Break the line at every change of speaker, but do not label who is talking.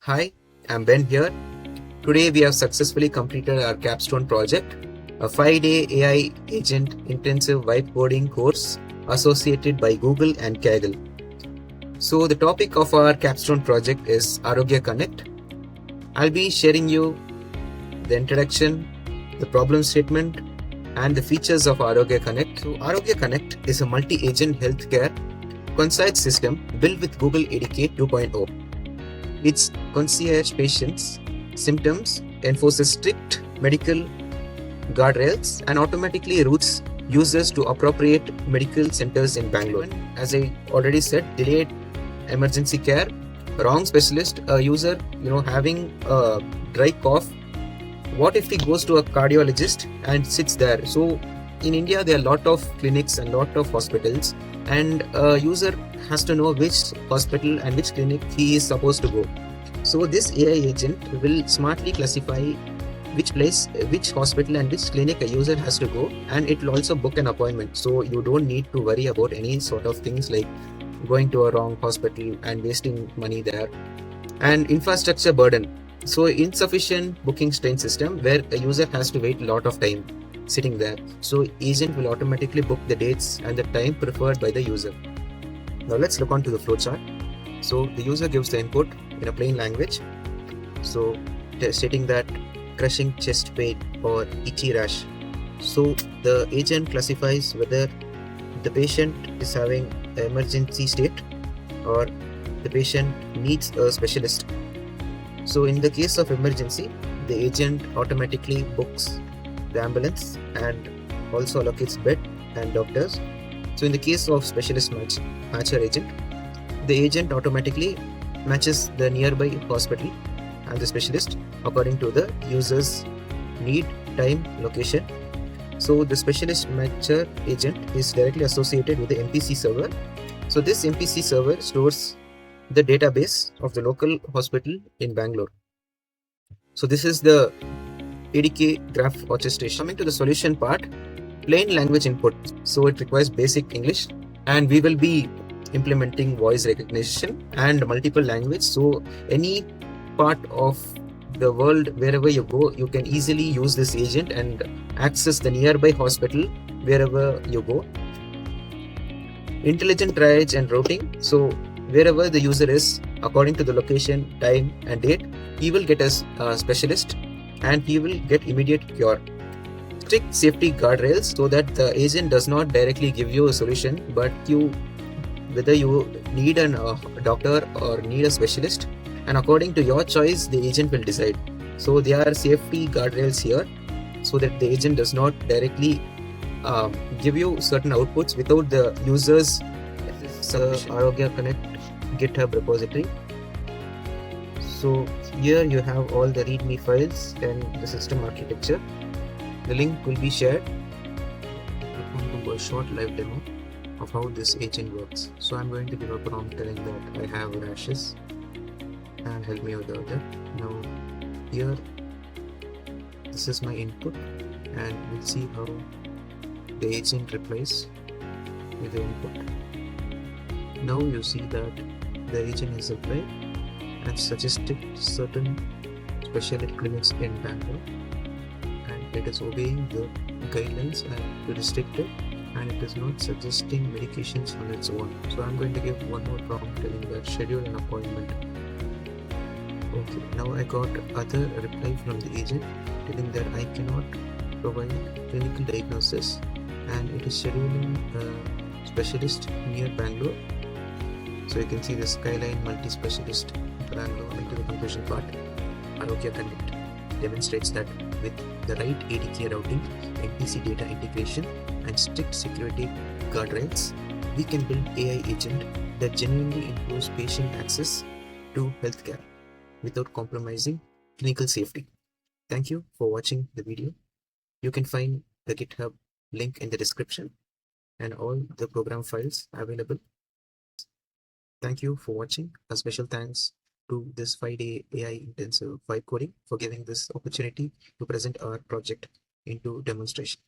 Hi, I'm Ben here. Today we have successfully completed our Capstone project, a 5-day AI agent intensive vibe coding course associated by Google and Kaggle. So the topic of our Capstone project is ArogyaConnect. I'll be sharing you the introduction, the problem statement, and the features of ArogyaConnect. So ArogyaConnect is a multi-agent healthcare concierge system built with Google ADK 2.0. Its concierge patients' symptoms, enforces strict medical guardrails, and automatically routes users to appropriate medical centers in Bangalore. As I already said, delayed emergency care, wrong specialist, a user having a dry cough. What if he goes to a cardiologist and sits there? So in India, there are a lot of clinics and lot of hospitals, and a user has to know which hospital and which clinic he is supposed to go. So this AI agent will smartly classify which place, which hospital and which clinic a user has to go, and it will also book an appointment. So you don't need to worry about any sort of things like going to a wrong hospital and wasting money there. And infrastructure burden. So insufficient booking train system where a user has to wait a lot of time sitting there. So agent will automatically book the dates and the time preferred by the user. Now let's look on to the flowchart. So the user gives the input in a plain language. So stating that crushing chest pain or itchy rash. So the agent classifies whether the patient is having an emergency state or the patient needs a specialist. So in the case of emergency, the agent automatically books the ambulance and also allocates bed and doctors. So in the case of specialist matcher agent, the agent automatically matches the nearby hospital and the specialist according to the user's need, time, location. So the specialist matcher agent is directly associated with the MPC server. So this MPC server stores the database of the local hospital in Bangalore. So this is the ADK graph orchestration. Coming to the solution part, plain language input. So it requires basic English, and we will be implementing voice recognition and multiple language. So any part of the world, wherever you go, you can easily use this agent and access the nearby hospital wherever you go. Intelligent triage and routing. So wherever the user is, according to the location, time and date, he will get a specialist and he will get immediate cure. Strict safety guardrails, so that the agent does not directly give you a solution, but whether you need a doctor or need a specialist, and according to your choice, the agent will decide. So there are safety guardrails here, so that the agent does not directly give you certain outputs without the user's ArogyaConnect GitHub repository. So here you have all the README files and the system architecture. The link will be shared. We're going to do a short live demo of how this agent works. So I'm going to give a prompt telling that I have rashes and help me with the other. Now here, this is my input, and we'll see how the agent replies with the input. Now you see that the agent has replied and suggested certain specialty clinics in Bangalore, and it is obeying the guidelines and restricted, and it is not suggesting medications on its own. So I'm going to give one more prompt telling that schedule an appointment. Okay, now I got other reply from the agent telling that I cannot provide clinical diagnosis, and it is scheduling a specialist near Bangalore. So you can see the Skyline multi-specialist Bangalore. Into the conclusion part, ArogyaConnect demonstrates that with the right ADK routing, MPC data integration, and strict security guardrails, we can build AI agent that genuinely improves patient access to healthcare without compromising clinical safety. Thank you for watching the video. You can find the GitHub link in the description and all the program files available. Thank you for watching. A special thanks to this 5-day AI intensive vibe coding for giving this opportunity to present our project into demonstration.